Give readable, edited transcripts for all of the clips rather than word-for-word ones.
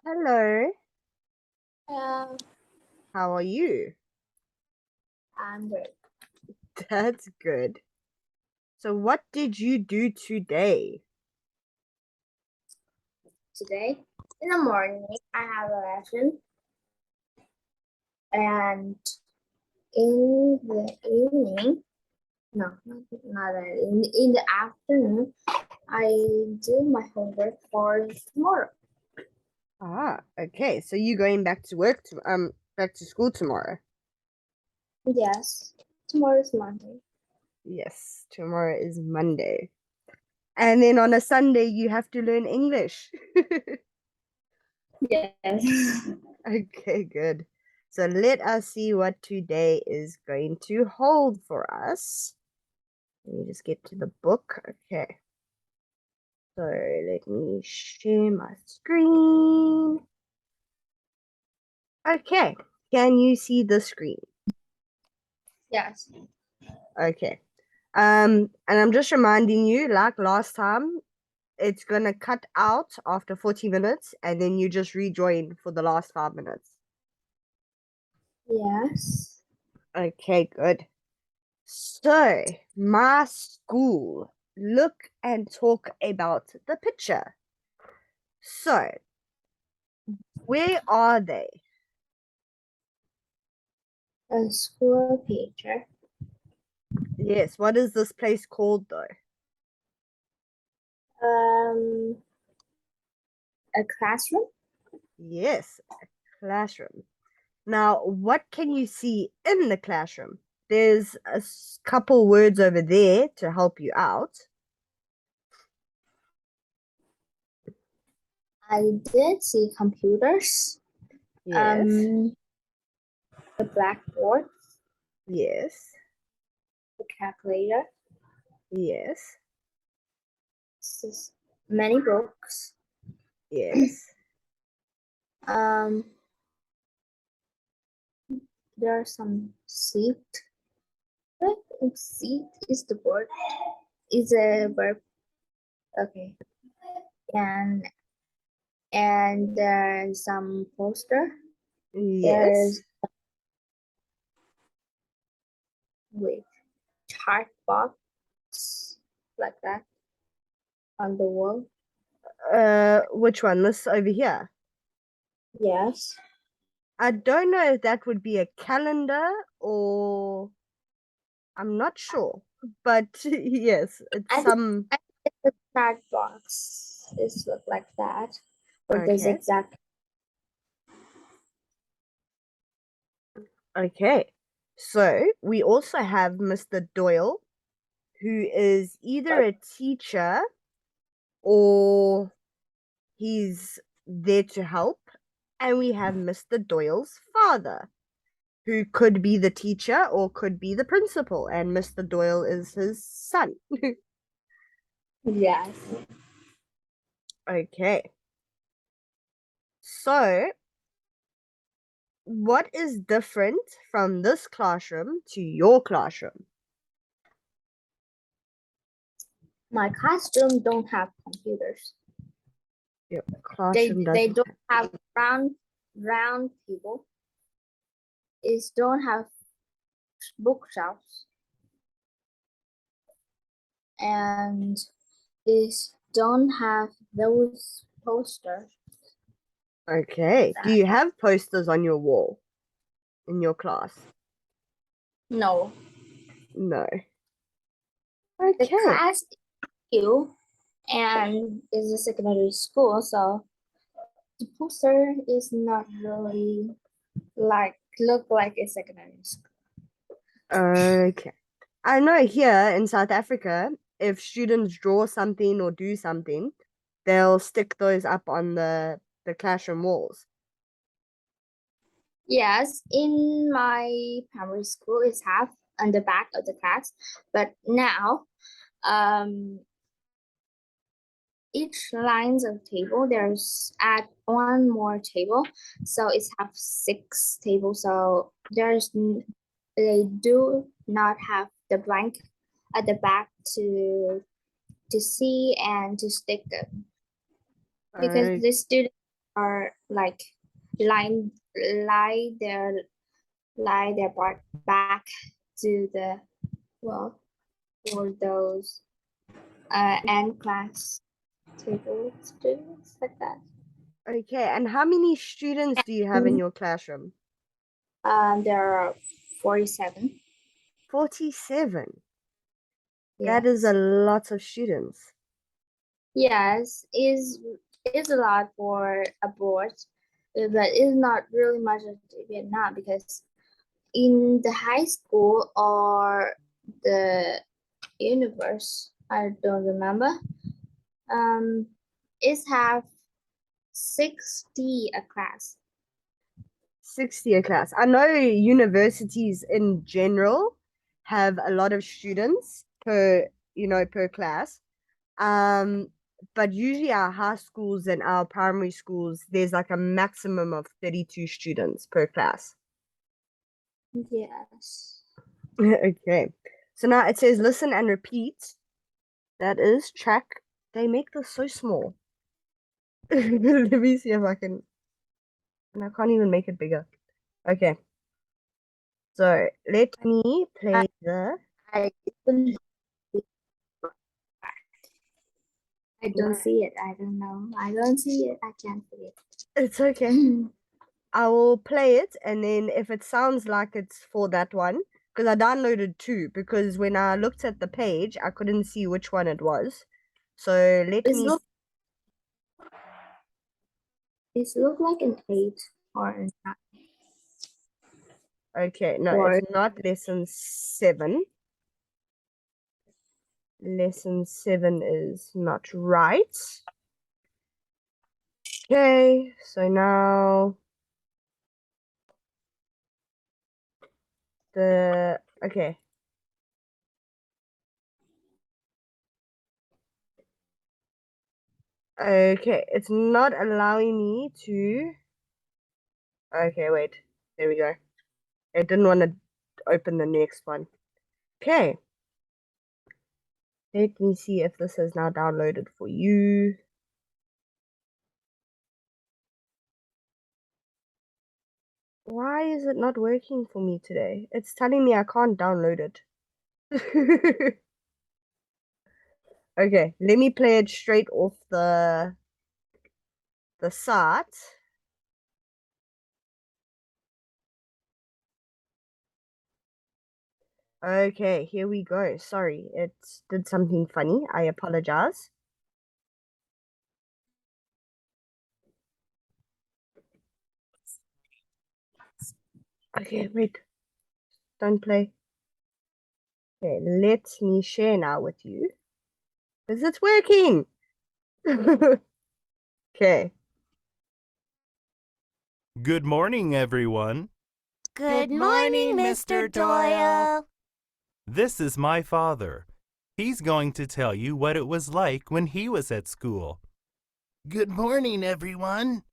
Hello, Um, how are you? I'm good. That's good. So, what did you do today? Today, in the morning, I have a lesson, and in the evening, no, not that. In the afternoon, I do my homework for tomorrow. Okay. So you going back to work back to school tomorrow? Yes, tomorrow is Monday. Yes, tomorrow is Monday. And then on a Sunday you have to learn English. Yes. Okay, good. So let us see what today is going to hold for us. Let me just get to the book. Okay. So let me share my screen. Okay. Can you see the screen? Yes. Okay. And I'm just reminding you, like last time, it's gonna cut out after 40 minutes and then you just rejoin for the last 5 minutes. Yes. Okay, good. So, my school. Look and talk about the picture. So, where are they? A school picture. Yes, what is this place called though? Um, a classroom. Yes, a classroom. Now, what can you see in the classroom? There's a couple words over there to help you out. I did see computers. Yes, The blackboard, yes, the calculator. yes, Many books. yes. Um, there are some seat. I think seat is the word. Is a verb. Okay. And there's some poster. Yes. There's with chart box like that on the wall. Which one? This over here. Yes. I don't know if that would be a calendar or I'm not sure. But yes, it's I think some. the chart box is look like that. Or the Okay. zigzag. Okay. So we also have Mr. Doyle, who is either a teacher or he's there to help. And we have Mr. Doyle's father, who could be the teacher or could be the principal, and Mr. Doyle is his son. Yes. Okay. So, what is different from this classroom to your classroom? My classroom don't have computers. Your They classroom they doesn't don't have. have round people. It don't have bookshelves, and it don't have those posters. Okay. Do you have posters on your wall in your class? No. No. The Okay. class is new and is a secondary school, so the poster is not really look like a secondary school. Okay. I know here in South Africa, if students draw something or do something, they'll stick those up on the classroom walls. Yes, in my primary school it's half on the back of the class, but now um each lines of table there's add one more table, so it's have 6 tables. So they do not have the blank at the back to see and to stick them because Okay. the student are like lie their back to the wall for those end class table students like that. Okay, and how many students do you have in your classroom? There are 47. 47. That is a Yes. lot of students. Yes, is a lot for abroad, but it's not really much of Vietnam because in the high school or the universe, I don't remember. It's have 60 a class. 60 a class. I know universities in general have a lot of students per class. Um, but usually our high schools and our primary schools, there's like a maximum of 32 students per class. Yes. Okay. So now it says listen and repeat. That is track. They make this so small. Let me see if I can. And I can't even make it bigger. Okay. So let me play the. I don't I don't No, see it. I don't know. I don't see it. I can't see it's okay. it. I will play it, and then if it sounds like it's for that one, because I downloaded two, because when I looked at the page, I couldn't see which one it was. So let It's me. look it's look like an 8 or a 9 Okay, no, it's or not lesson 7. Lesson 7 is not right. Okay, so now okay. Okay, it's not allowing me to. Okay, wait. There we go. It didn't want to open the next one. Okay. Let me see if this is now downloaded for you. Why is it not working for me today? It's telling me I can't download it. Okay, let me play it straight off the site. Okay, here we go. Sorry, it did something funny. I apologize. Okay, wait. Don't play. Okay, let me share now with you. Because it's working. Okay. Good morning, everyone. Good morning, Mr. Doyle. This is my father. He's going to tell you what it was like when he was at school. Good morning, everyone.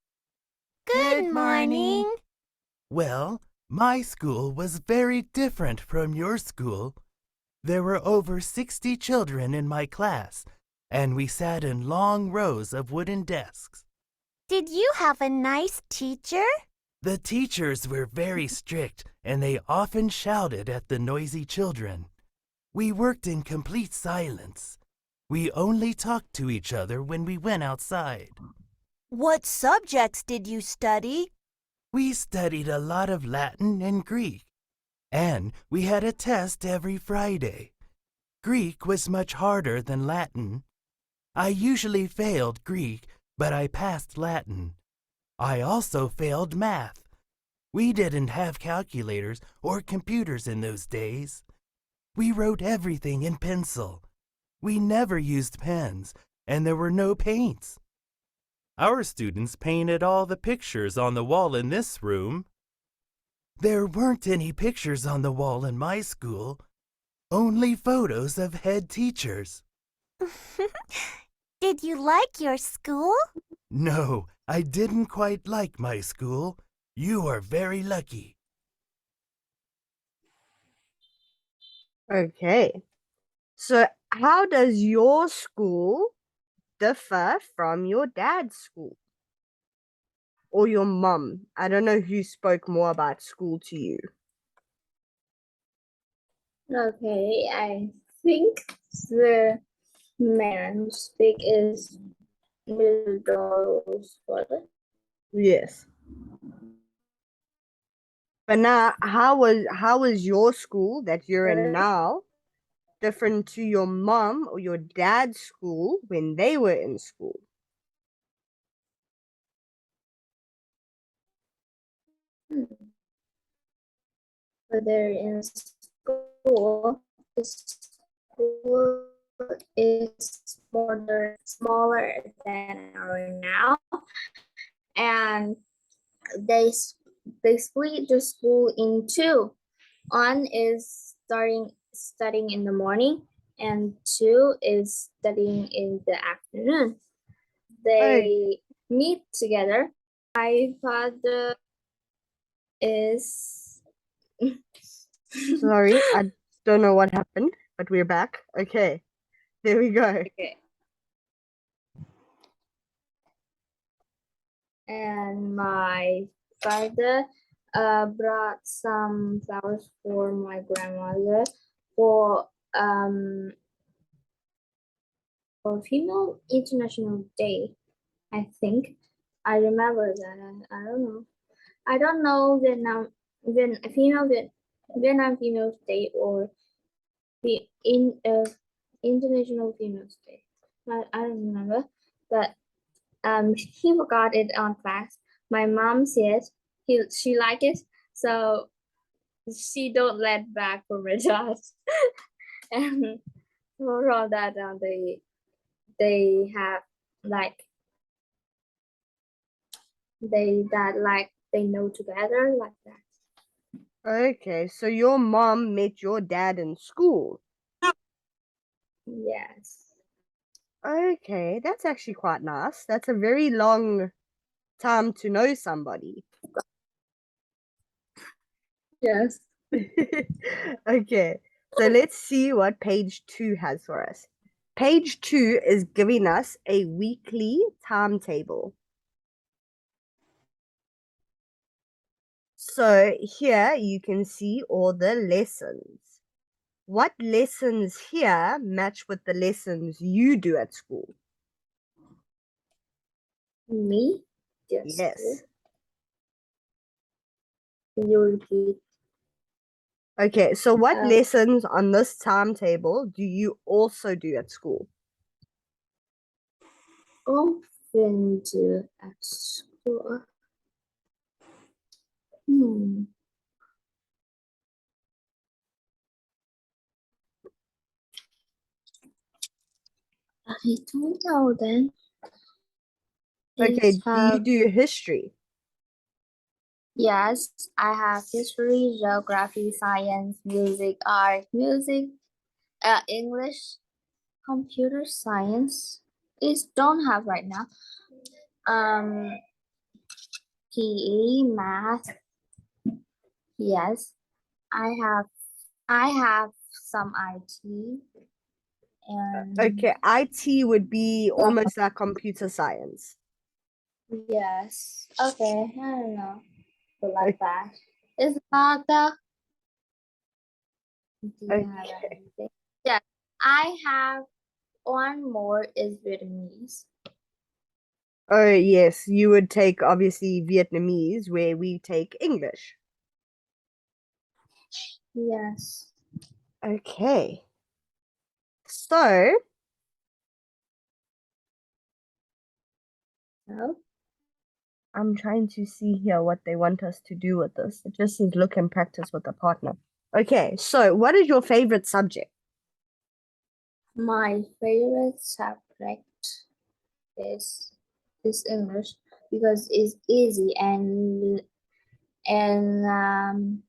Good morning. Well, my school was very different from your school. There were over 60 children in my class, and we sat in long rows of wooden desks. Did you have a nice teacher? The teachers were very strict, and they often shouted at the noisy children. We worked in complete silence. We only talked to each other when we went outside. What subjects did you study? We studied a lot of Latin and Greek, and we had a test every Friday. Greek was much harder than Latin. I usually failed Greek, but I passed Latin. I also failed math. We didn't have calculators or computers in those days. We wrote everything in pencil. We never used pens, and there were no paints. Our students painted all the pictures on the wall in this room. There weren't any pictures on the wall in my school, only photos of head teachers. Did you like your school? No, I didn't quite like my school. You are very lucky. Okay. So how does your school differ from your dad's school? or your mom? I don't know who spoke more about school to you. Okay, I think the man who speak is Mildred's father. Yes. But now, how was your school that you're in now different to your mom or your dad's school when they were in school? But they're in school. The school is smaller than our now, and they they split the school in two. One is studying in the morning, and two is studying in the afternoon. Oh, They meet together. My father is sorry, I don't know what happened, but we're back. Okay, there we go. okay. And my father brought some flowers for my grandmother for um for female international day, I think. I remember that. I don't know. I don't know Vietnam Females Day or the International Females Day. I don't remember, but he forgot it on class. My mom said she liked it, so she don't let back for results. And for all that, they have like they know together like that. Okay, so your mom met your dad in school. Yes. Okay, that's actually quite nice. That's a very long time to know somebody. Yes. Okay, so let's see what page 2 has for us. Page 2 is giving us a weekly timetable. So here you can see all the lessons. What lessons here match with the lessons you do at school? Me? Yes. Yes. Can you repeat? Okay, so what Um, lessons on this timetable do you also do at school? often do at school. Hmm. I don't know then. Okay, Please do you have do history? yes, I have history, geography, science, music, art, English, computer science. Is don't have right now. Um, PE, math. Yes, I have. I have some IT and Okay, IT would be almost like computer science. yes. Okay, I don't know. But Okay. like that. It's not the. Do you have Okay. anything? Yeah, I have one more is Vietnamese. Oh, yes, you would take obviously Vietnamese, where we take English. Yes. Okay. So, No. I'm trying to see here what they want us to do with this. It just says look and practice with a partner. Okay, so what is your favorite subject? My favorite subject is is English because it's easy and um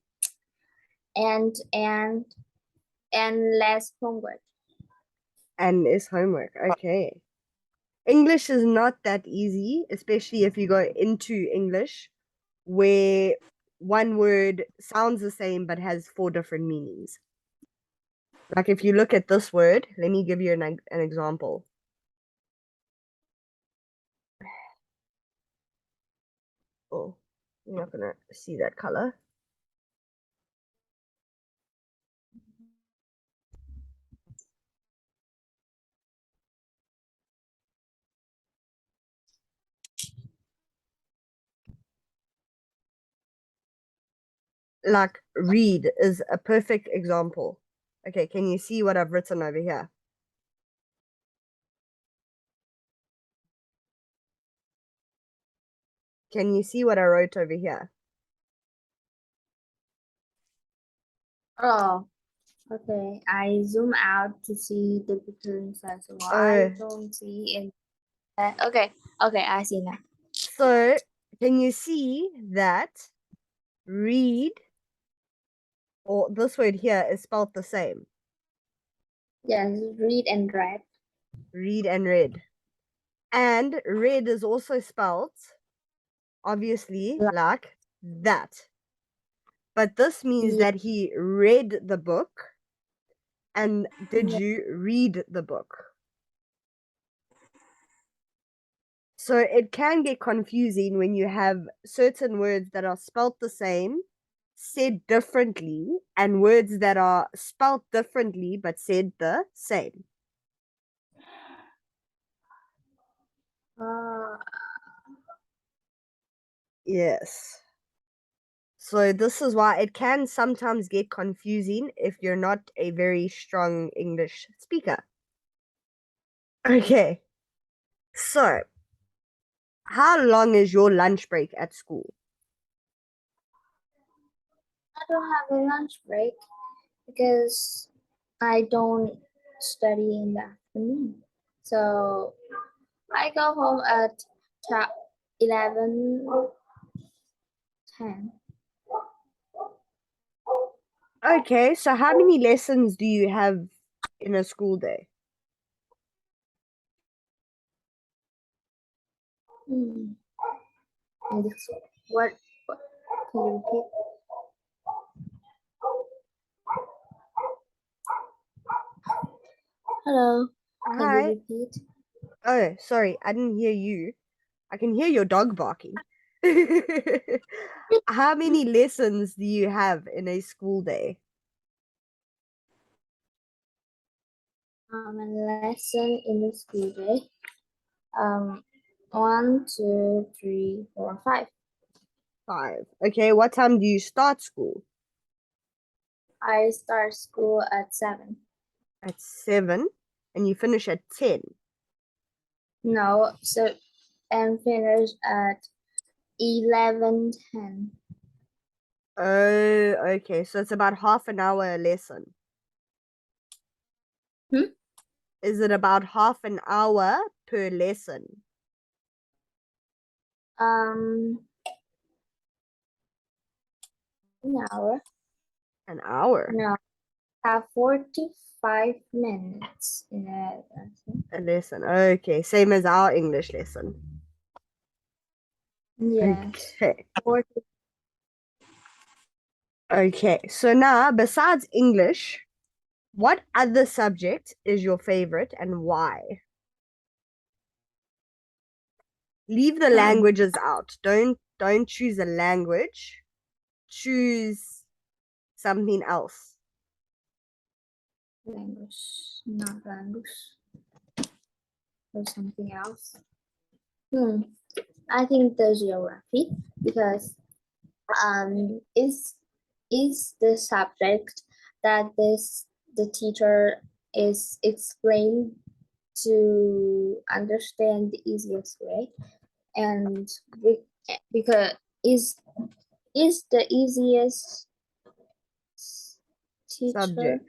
and and and less homework. And is homework. Okay. English is not that easy, especially if you go into English, where one word sounds the same but has 4 different meanings. Like if you look at this word, let me give you an example. You're not gonna see that color. Like read is a perfect example. Okay, can you see what I've written over here? Can you see what I wrote over here? Oh, okay. I zoom out to see the difference as well. I don't see in. Okay, okay, I see now. So can you see that read or this word here is spelled the same? Yes, read and write. Read and read. And read is also spelled obviously like that. But this means Yeah. that he read the book. And did Yeah. you read the book? So it can get confusing when you have certain words that are spelt the same, said differently, and words that are spelt differently but said the same. Uh, Yes. So this is why it can sometimes get confusing if you're not a very strong English speaker. Okay. So, how long is your lunch break at school? I don't have a lunch break because I don't study in the afternoon. So I go home at 11:10. Okay, so how many lessons do you have in a school day? Hmm. And this, what? Can you repeat? Hello. Can you Hi. repeat? Oh, sorry, I didn't hear you. I can hear your dog barking. How many lessons do you have in a school day? A lesson in the school day. 1, 2, 3, 4, 5. 5. Okay, what time do you start school? I start school at 7. At 7, and you finish at 10. No, so and finish at 11:10. Oh, okay, so it's about half an hour a lesson. Hmm? Is it about half an hour per lesson? Um, an hour. An hour No, have 45 minutes in a lesson. a lesson. Okay, same as our English lesson. Yes, Okay. 40. Okay, so now besides English, what other subject is your favorite and why? Leave the languages out. Don't choose a language. Choose something else. Language, not language, or something else. I think the geography because is the subject that the teacher is explained to understand the easiest way, and because is the easiest teacher. Subject.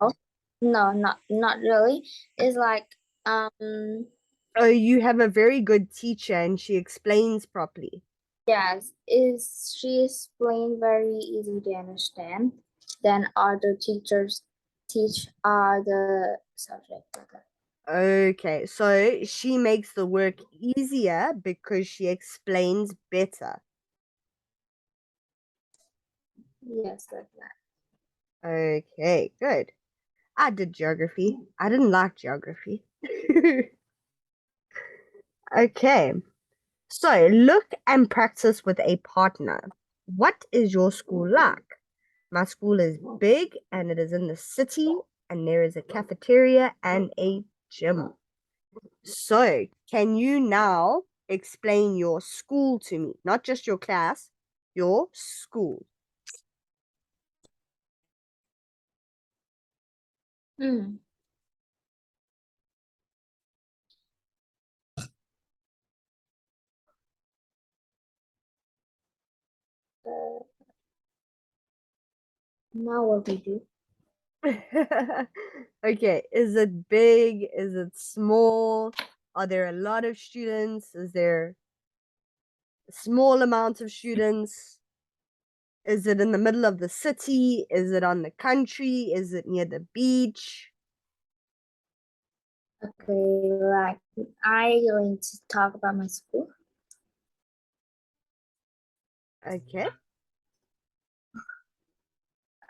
Oh, no, not really. It's like Oh, you have a very good teacher and she explains properly. yes, is she explained very easy to understand. Then other teachers teach other subject like that. Okay, so she makes the work easier because she explains better. Yes, like that. Okay, good. I did geography. I didn't like geography. Okay. So look and practice with a partner. What is your school like? My school is big and it is in the city, and there is a cafeteria and a gym. So, can you now explain your school to me? Not just your class, your school. Hmm. Now what we do? Okay, is it big? Is it small? Are there a lot of students? Is there a small amount of students? Is it in the middle of the city? Is it on the country? Is it near the beach? Okay, like I going to talk about my school. Okay.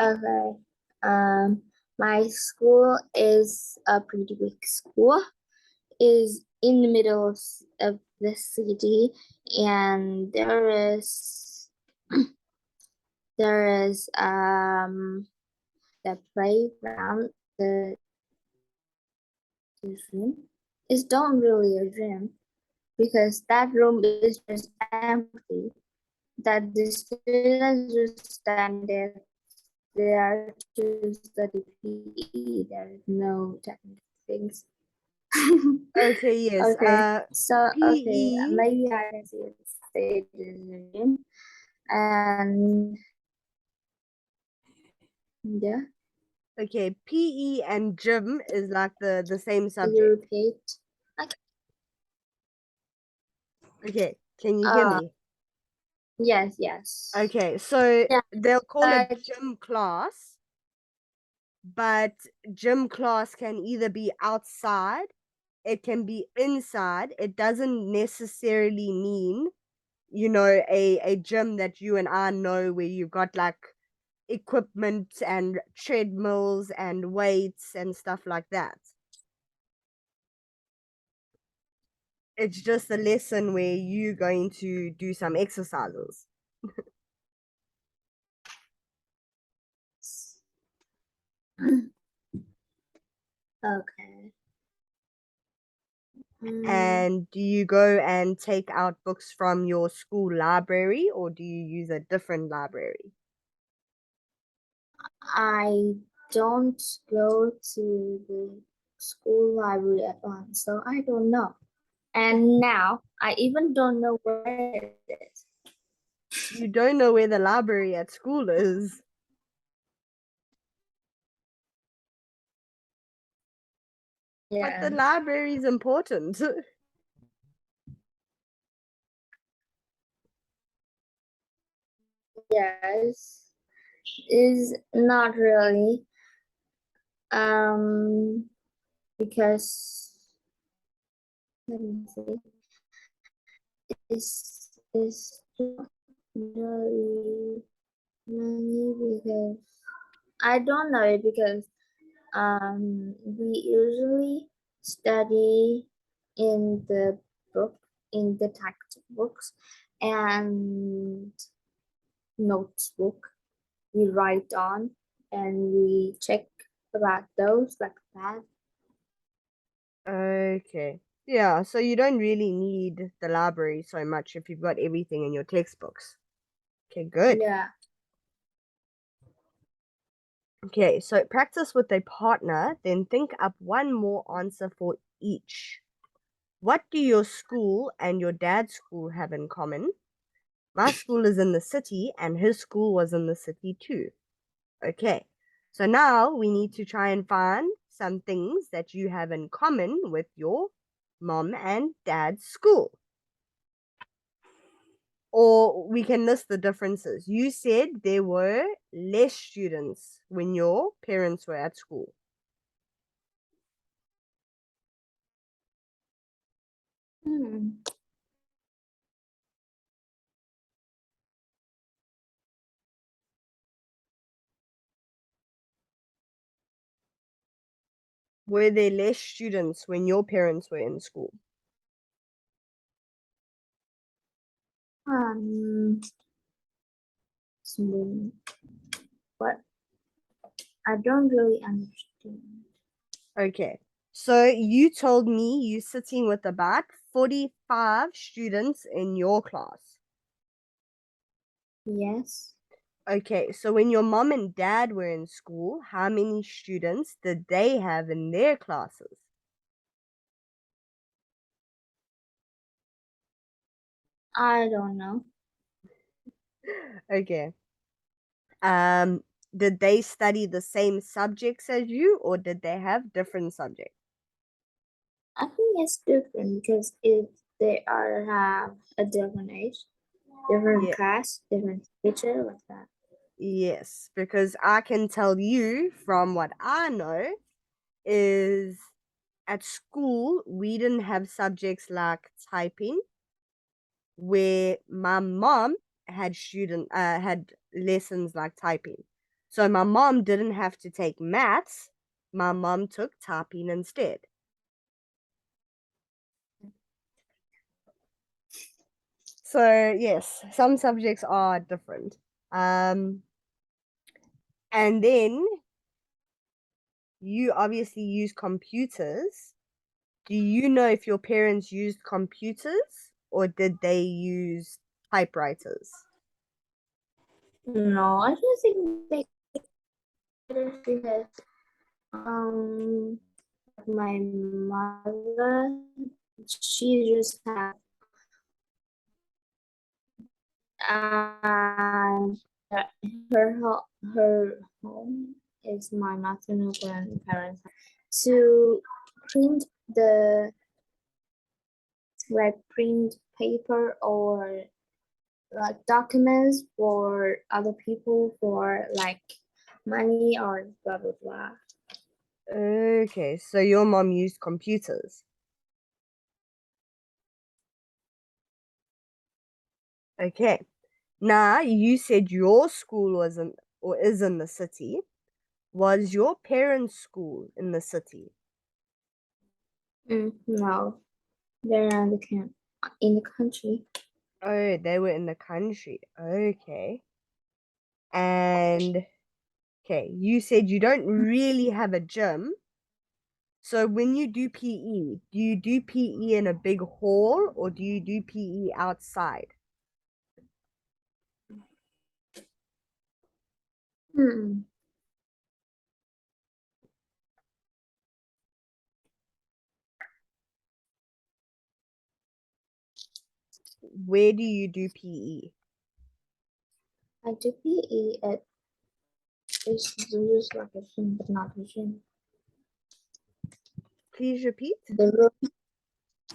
Okay. My school is a pretty big school. Is in the middle of the city, and there is the playground, the gym. It's not really a gym because that room is just empty. That the students just stand there to study PE. There is no technical things. Okay, yes. Okay, so okay, PE. maybe I can say it is a gym, and yeah, Okay, PE and gym is like the same you subject. repeat. Okay. Okay, can you hear me? Yes, yes. Okay, so Yeah, they'll call it but gym class, but gym class can either be outside, it can be inside. It doesn't necessarily mean, a gym that you and I know where you've got like equipment and treadmills and weights and stuff like that. It's just a lesson where you're going to do some exercises. okay. And do you go and take out books from your school library or do you use a different library? I don't go to the school library at once, so I don't know. And now I even don't know where it is. You don't know where the library at school is, but the Yeah. library is important. Yes, is not really. Um, because let me see, is not really many because I don't know it because we usually study in the book in the textbooks and notebook we write on and we check about those like that. Okay. Yeah, so you don't really need the library so much if you've got everything in your textbooks. Okay, good. Yeah. Okay, so practice with a partner, then think up one more answer for each. What do your school and your dad's school have in common? My school is in the city and his school was in the city too. Okay, so now we need to try and find some things that you have in common with your mom and dad's school. Or we can list the differences. You said there were less students when your parents were at school. Hmm. Were there less students when your parents were in school? Um, smooth, but I don't really understand. Okay. So you told me you're sitting with about 45 students in your class. Yes, Okay, so when your mom and dad were in school, how many students did they have in their classes? I don't know. Okay. Um, did they study the same subjects as you, or did they have different subjects? I think it's different because if they are have a different age, different Yeah. class, different teacher, like that. Yes, because I can tell you from what I know is at school we didn't have subjects like typing, where my mom had lessons like typing. So my mom didn't have to take maths. My mom took typing instead. So yes, some subjects are different. And then you obviously use computers. Do you know if your parents used computers or did they use typewriters? No, I don't think they because um my mother she just had and her home is my maternal grandparents to print the like print paper or like documents for other people for like money or blah blah blah. Okay, so your mom used computers. Okay. Now, you said your school was in or is in the city. Was your parents' school in the city? No, they're in the country. Oh, they were in the country. Okay. And okay, you said you don't really have a gym. So when you do PE, do you do PE in a big hall or do you do PE outside? Hmm. Where do you do PE? I do PE at it's just like a gym, but not a gym. Please repeat. The room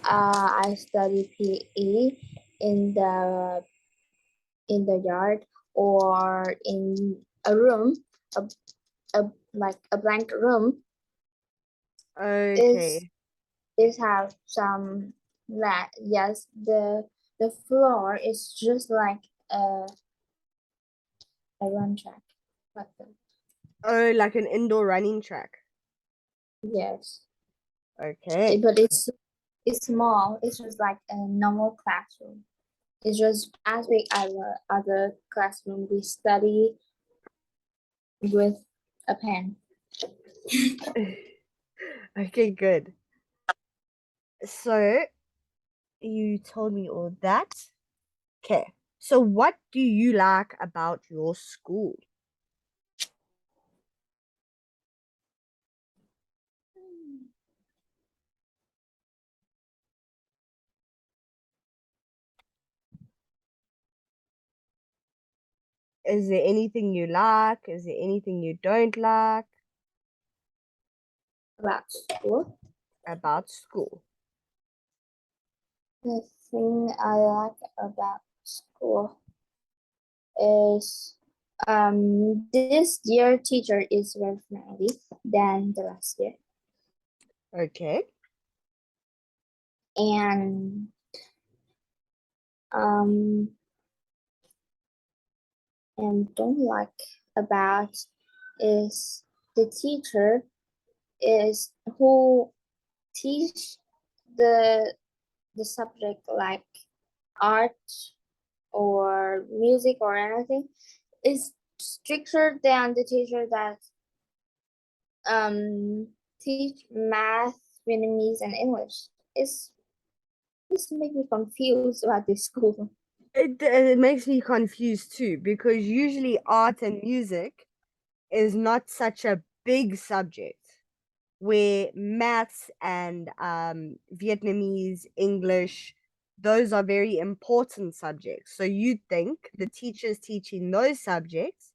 I study PE in the yard or in a room, a, like a blank room is Okay. have some mat. Yes, the floor is just like a run track. Like that. Oh, like an indoor running track. Yes. Okay. But it's small. It's just like a normal classroom. It's just as big as other classroom. We study with a pen. Okay, good. So you told me all that. Okay. So what do you like about your school? Is there anything you like? Is there anything you don't like About school. about school? The thing I like about school is this year teacher is very friendly than the last year. Okay. And um and don't like about is the teacher is who teach the the subject like art or music or anything is stricter than the teacher that teach math, Vietnamese, and English. It's make me confused about this school. It makes me confused too, because usually art and music is not such a big subject, where maths and Vietnamese, English, those are very important subjects. So you'd think the teachers teaching those subjects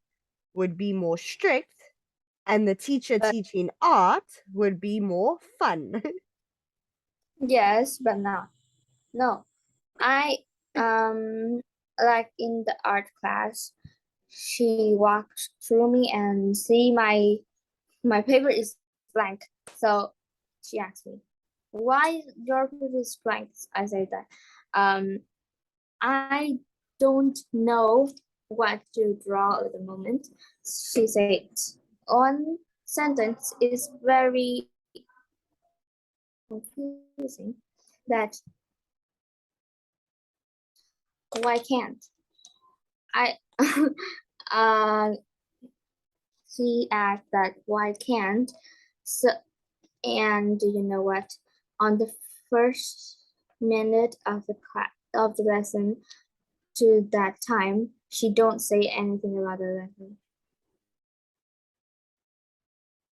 would be more strict, and the teacher But teaching art would be more fun. yes, but no. I like in the art class, she walked through me and see my paper is blank. So she asked me, "Why your paper is blank?" I said that I don't know what to draw at the moment. She said, "One sentence is very confusing. That why can't I?" uh, she asked that why can't. So, and you know what? On the first minute of the lesson to that time, she don't say anything about the lesson.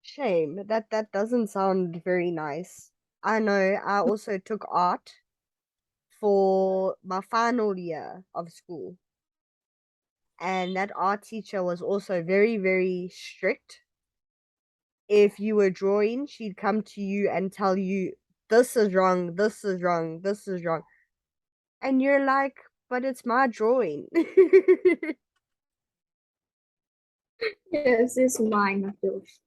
Shame. That doesn't sound very nice. I know I also took art for my final year of school, and that art teacher was also very, very strict. If you were drawing, she'd come to you and tell you, this is wrong, this is wrong, this is wrong. And you're like, but it's my drawing. Yes, it's mine, not yours.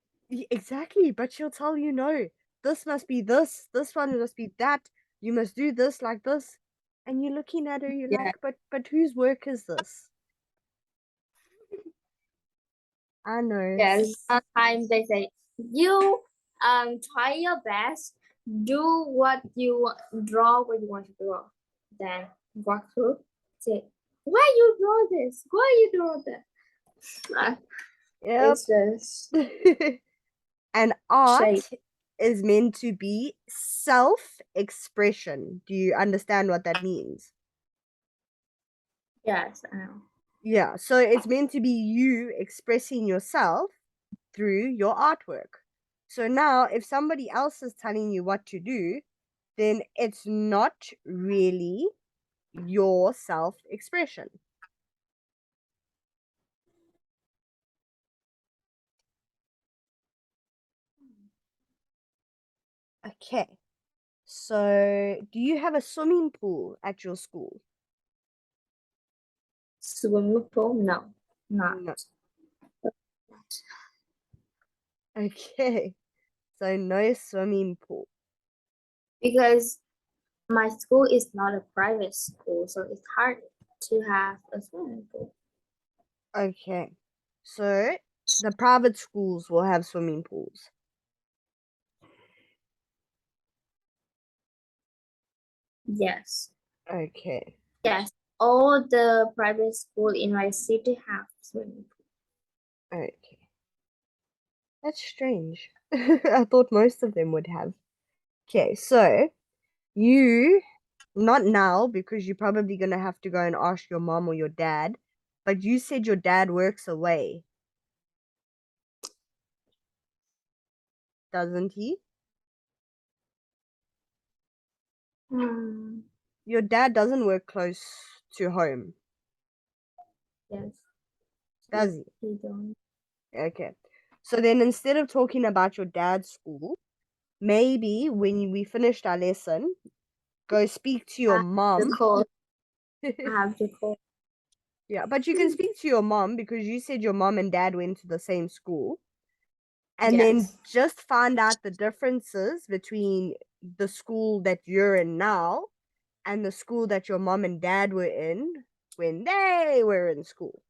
Exactly, but she'll tell you, no, this must be this one must be that, you must do this like this. And you're looking at her, you're Yeah. like, but whose work is this? I know. Yes, sometimes they say you try your best, do what you draw what you want to draw, then walk through. Say, why you draw this? Why you draw that? Yep. It's just And shape. art is meant to be self-expression. Do you understand what that means? Yes, I know. Yeah, so it's meant to be you expressing yourself through your artwork. So now, if somebody else is telling you what to do, then it's not really your self-expression. Okay, so do you have a swimming pool at your school? Swimming pool? No, not. No. Okay, so no swimming pool. Because my school is not a private school, so it's hard to have a swimming pool. Okay, so the private schools will have swimming pools. Yes. Okay. Yes. All the private school in my city have swimming pool. Okay. That's strange. I thought most of them would have. Okay, so you, not now, because you're probably going to have to go and ask your mom or your dad, but you said your dad works away, doesn't he? Your dad doesn't work close to home, Yes. does he? We don't. Okay. So then instead of talking about your dad's school, maybe when we finished our lesson, go speak to your The mom. call. I have to call. Yeah, but you can speak to your mom because you said your mom and dad went to the same school. And then Yes. just find out the differences between the school that you're in now and the school that your mom and dad were in when they were in school.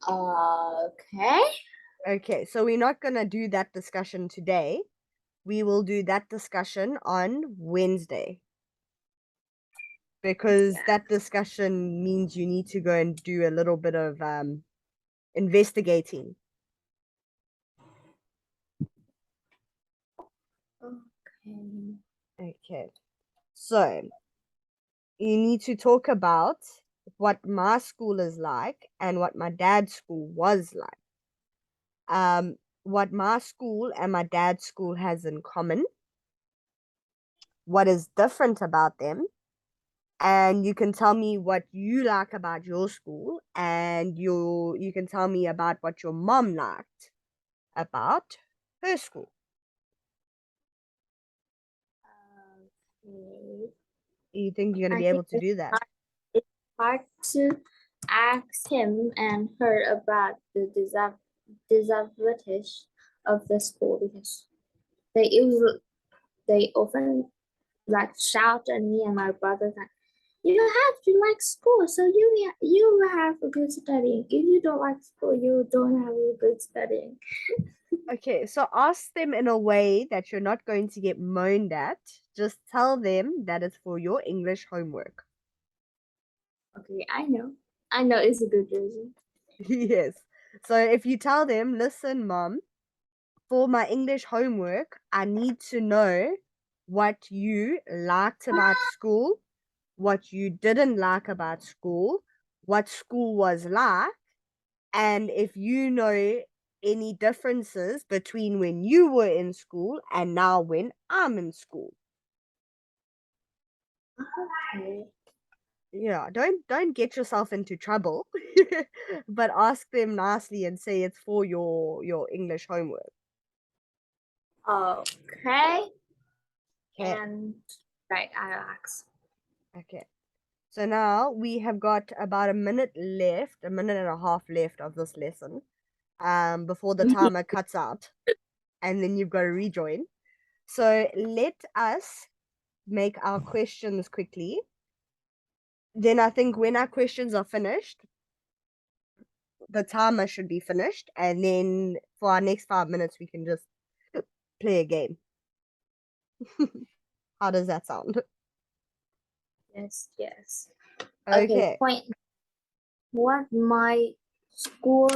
Okay. Okay, so we're not going to do that discussion today. We will do that discussion on Wednesday. because Yeah. that discussion means you need to go and do a little bit of investigating. Okay. Okay. So you need to talk about what my school is like and what my dad's school was like. What my school and my dad's school has in common, what is different about them, and you can tell me what you like about your school, and you can tell me about what your mom liked about her school. Okay. You think you're gonna I be think able to do that? it's hard to ask him and her about the disadvantage of the school because they often like shout at me and my brother that you have to like school so you have a good studying. If you don't like school, you don't have a good studying. Okay, so ask them in a way that you're not going to get moaned at. Just tell them that it's for your English homework. Okay, I know. I know it's a good reason. Yes. So if you tell them, listen, mom, for my English homework, I need to know what you liked about school, what you didn't like about school, what school was like, and if you know any differences between when you were in school and now when I'm in school. Okay. Yeah, don't get yourself into trouble, but ask them nicely and say it's for your English homework. Okay. Okay. And right, I'll ask. Okay. So now we have got about a minute left, a minute and a half left of this lesson, before the timer cuts out, and then you've got to rejoin. So let us make our questions quickly. Then I think when our questions are finished, the timer should be finished, and then for our next 5 minutes, we can just play a game. How does that sound? Yes, yes. Okay, Okay. point. What my school,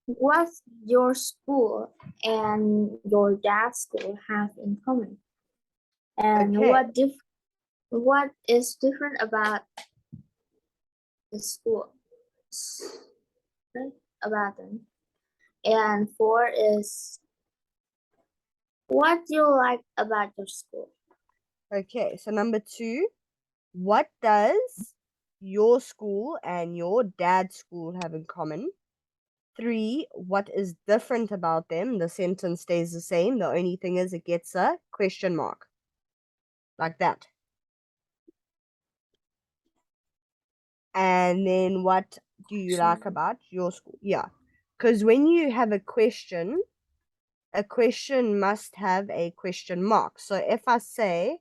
what your school and your dad's school have in common? And Okay. what is different about the school? Right? About them. And 4 is what do you like about your school? Okay. So number 2, what does your school and your dad's school have in common? 3, what is different about them? The sentence stays the same. The only thing is it gets a question mark. Like that. And then what do you like about your school? Yeah. Because when you have a question must have a question mark. So if I say,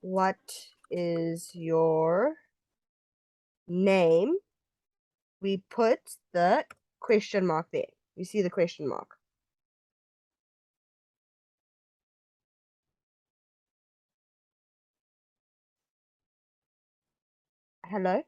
what is your name? We put the question mark there. You see the question mark. Hello?